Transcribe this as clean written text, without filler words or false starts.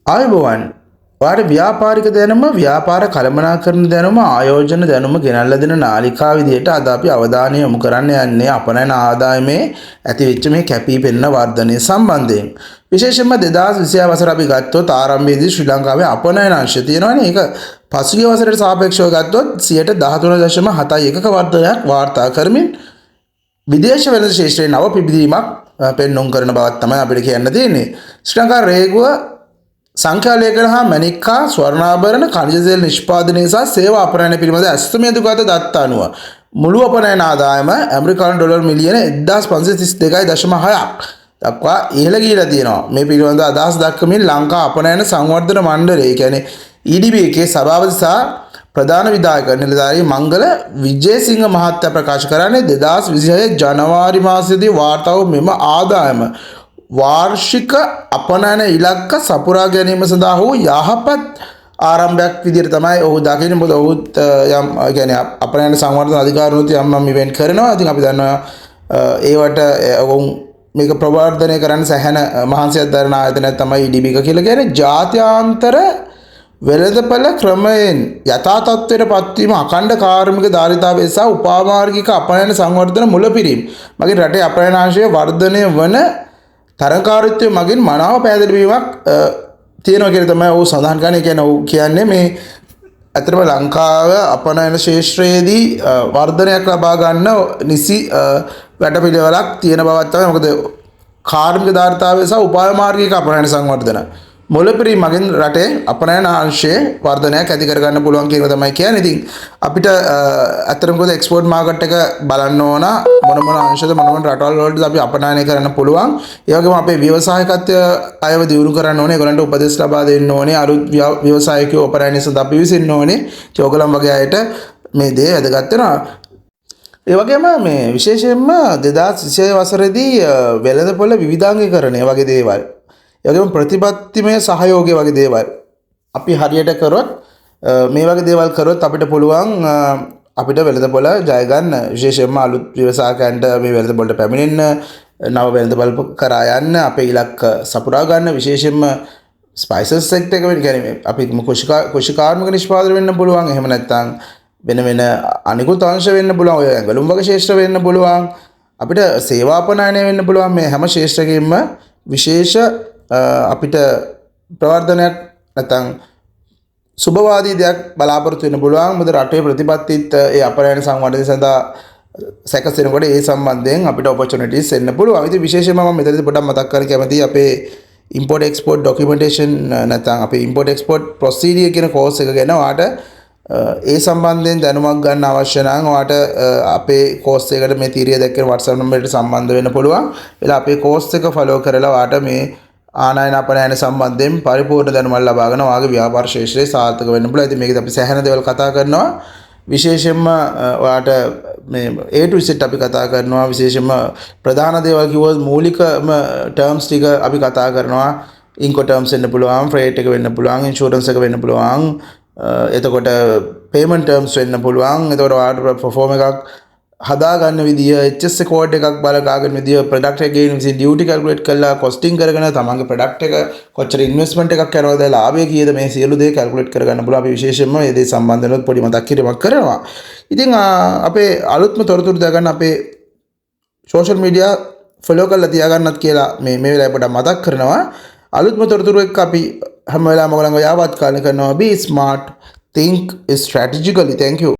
ආයුබෝවන් ඔයාට ව්‍යාපාරික දැනුම ව්‍යාපාර කළමනාකරණ දැනුම ආයෝජන දැනුම ගෙනල්ලා දෙන නාලිකා විදියට අද අපි අවධානය යොමු කරන්න යන්නේ අපනයන ආදායමේ ඇතිවෙච්ච මේ කැපී පෙනෙන වර්ධනය සම්බන්ධයෙන්. විශේෂයෙන්ම 2026 වසර අපි ගත්තොත් ආරම්භයේදී ශ්‍රී ලංකාවේ අපනයන අංශය තියෙනවානේ. ඒක පසුගිය වසරට සාපේක්ෂව ගත්තොත් 13.71ක වර්ධනයක් වාර්තා කරමින් විදේශ වෙළඳ ශේෂ්ත්‍රයේ නව පිබිදීමක් පෙන්눔 කරන බවක් තමයි අපිට කියන්න තියෙන්නේ. ශ්‍රී ලංකා රේගුව සංඛ්‍යාලේඛන හා මැණික්කා ස්වර්ණාභරණ khනිජ තෙල් නිෂ්පාදනය සහ සේවා අපනයන පිළිබඳ ඇස්තමේදුගත දත්ත අනුව මුළු අපනයන ආදායම ඇමරිකානු ඩොලර් මිලියන 1532.6ක් දක්වා ඉහළ ගිහිලා තියෙනවා. මේ පිළිබඳ අදහස් දක්වමින් ලංකා අපනයන සංවර්ධන මණ්ඩලය කියන්නේ EDB එකේ සභාපති සහ ප්‍රධාන විධායක නිලධාරී මංගල විජේසිංහ මහත්තයා ප්‍රකාශ කරන්නේ 2026 ජනවාරි මාසයේදී වාර්තා වූ මෙම ආදායම වාර්ෂික අපනයන ඉලක්ක සපුරා ගැනීම සඳහා වූ යහපත් ආරම්භයක් විදිහට තමයි ඔහු දකින්නේ. මොකද ඔහුත් යම් කියන්නේ අපනයන සංවර්ධන අධිකාරියොත් යම් ඉවෙන්ට් කරනවා. ඉතින් අපි දන්නවා ඒවට ඔවුන් මේක ප්‍රවර්ධනය කරන්න සැහැණ මහන්සියක් දරන ආයතනයක් තමයි EDB එක කියලා කියන්නේ. ජාත්‍යන්තර වෙළඳපළ ක්‍රමයෙන් යථා තත්ත්වයට පත්වීම අඛණ්ඩ කාර්මික ධාරිතාවය සහ උපාමාර්ගික අපනයන සංවර්ධන මුලපිරීම මගින් රටේ අපනයනාංශයේ වර්ධනය වන තරකාරීත්වය මගින් මනාව පැහැදිලි වීමක් තියෙනවා කියලා තමයි ඔහු සඳහන් කරන්නේ. කියන්නේ ඔහු කියන්නේ මේ අතරම ලංකාව අපනයන ශාස්ත්‍රයේදී වර්ධනයක් ලබා ගන්න නිසි වැඩපිළිවෙලක් තියෙන බවක් තමයි. මොකද කාර්මික ධාරිතාවය සහ උපායමාර්ගික අපනයන සංවර්ධන මුලපිරීම මගින් රටේ අපනයන අංශයේ වර්ධනයක් ඇති කර ගන්න පුළුවන් කියන තමයි කියන්නේ. ඉතින් අපිට අතරම කොහොමද එක්ස්පෝර්ට් මාකට් එක බලන්න ඕන මොන අංශද මොන රටවල් වලට අපි අපනයනය කරන්න පුළුවන්. ඒ වගේම අපේ ව්‍යවසායකත්වය අයව දියුණු කරන්න ඕනේ. ඒගොල්ලන්ට උපදෙස් ලබා දෙන්න ඕනේ. අලුත් ව්‍යවසායකයෝ අපනයනය සඳහා අපි විසින්න ඕනේ. ඒගොල්ලන් වගේ අයට මේ දේ වැදගත් වෙනවා. ඒ වගේම මේ විශේෂයෙන්ම 2026 වසරේදී වෙළඳපොළ විවිධාංගීකරණය වගේ දේවල් යගම ප්‍රතිපත්තිමය සහයෝගය වගේ දේවල් අපි හරියට කරොත් මේ වගේ දේවල් කරොත් අපිට පුළුවන් අපිට වෙළඳපොළ ජය ගන්න. විශේෂයෙන්ම අලුත් ව්‍යවසායකයන්ට මේ වෙළඳපොළට පැමිණෙන්න, නව වෙළඳපොළ කරා යන්න, අපේ ඉලක්ක සපුරා ගන්න. විශේෂයෙන්ම ස්පයිසස් සෙක්ටර් එක කියන්නේ අපි කුෂිකාර්මික නිෂ්පාදනය වෙන්න පුළුවන්. එහෙම නැත්නම් වෙන අනිකුත් අංශ වෙන්න පුළුවන්. ඔය ඇඟලුම් වගේ ශේෂ්ත්‍ර වෙන්න පුළුවන්. අපිට සේවාපනයනය වෙන්න පුළුවන්. මේ හැම ශේෂ්ත්‍රකෙම විශේෂ අපිට ප්‍රවර්ධනයක් නැත්නම් සුබවාදී දෙයක් බලාපොරොත්තු වෙන්න පුළුවන්. මොකද රටේ ප්‍රතිපත්තිත් ඒ අපනයන සංවර්ධනය සඳහා සැකසෙනකොට ඒ සම්බන්ධයෙන් අපිට ඔපචුනිටිස් එන්න පුළුවන්. ඉතින් විශේෂයෙන්ම මම මෙතනදී පොඩ්ඩක් මතක් කරන්න කැමතියි අපේ import export documentation නැත්නම් අපේ import export procedure කියන කෝස් එක ගැන ඔයාට ඒ සම්බන්ධයෙන් දැනුමක් ගන්න අවශ්‍ය නම් ඔයාට අපේ කෝස් එකට මේ තීරිය දැක්කේ WhatsApp නම්බරයට සම්බන්ධ වෙන්න පුළුවන්. එලා අපේ කෝස් එක ෆලෝ කරලා ඔයාට මේ ආනයන අපනයන සම්බන්ධයෙන් පරිපූර්ණ දැනුමක් ලබාගෙන ඔයාගේ ව්‍යාපාර ශාස්ත්‍රයේ සාර්ථක වෙන්න පුළුවන්. ඉතින් මේකද අපි සැහැණ දේවල් කතා කරනවා. විශේෂයෙන්ම ඔයාට මේ A to Z අපි කතා කරනවා. විශේෂයෙන්ම ප්‍රධාන දේවල් කිව්වොත් මූලිකම ටර්ම්ස් ටික අපි කතා කරනවා. ඉන්කෝ ටර්ම්ස් වෙන්න පුළුවන්, ෆ්‍රේට් එක වෙන්න පුළුවන්, ඉන්ෂුරන්ස් එක වෙන්න පුළුවන්. එතකොට පේමන්ට් ටර්ම්ස් වෙන්න පුළුවන්. එතකොට ඔයාට පර්ෆෝම් එකක් හදාගන්න විදිය, HS කෝඩ් එකක් බලකාගෙන විදිය, ප්‍රොඩක්ට් එක ගේන විදිය, ඩියුටි කැල්කියුලේට් කරලා කොස්ටිං කරගෙන තමන්ගේ ප්‍රොඩක්ට් එක කොච්චර ඉන්වෙස්ට්මන්ට් එකක් යනවද, ලාභය කීයද, මේ සියලු දේ කැල්කියුලේට් කරගන්න පුළුවන්. අපි විශේෂයෙන්ම මේ දේ සම්බන්ධව පොඩි මතක් කිරීමක් කරනවා. ඉතින් අපේ අලුත්ම තොරතුරු දාගන්න අපේ සෝෂල් මීඩියා ෆලෝ කරලා තියාගන්නත් කියලා මේ වෙලාවේ පොඩ්ඩක් මතක් කරනවා. අලුත්ම තොරතුරු එක්ක අපි හැම වෙලාවෙම ඔයගොල්ලන්ව යාවත් කාලේ කරනවා. Be smart, think strategically. Thank you.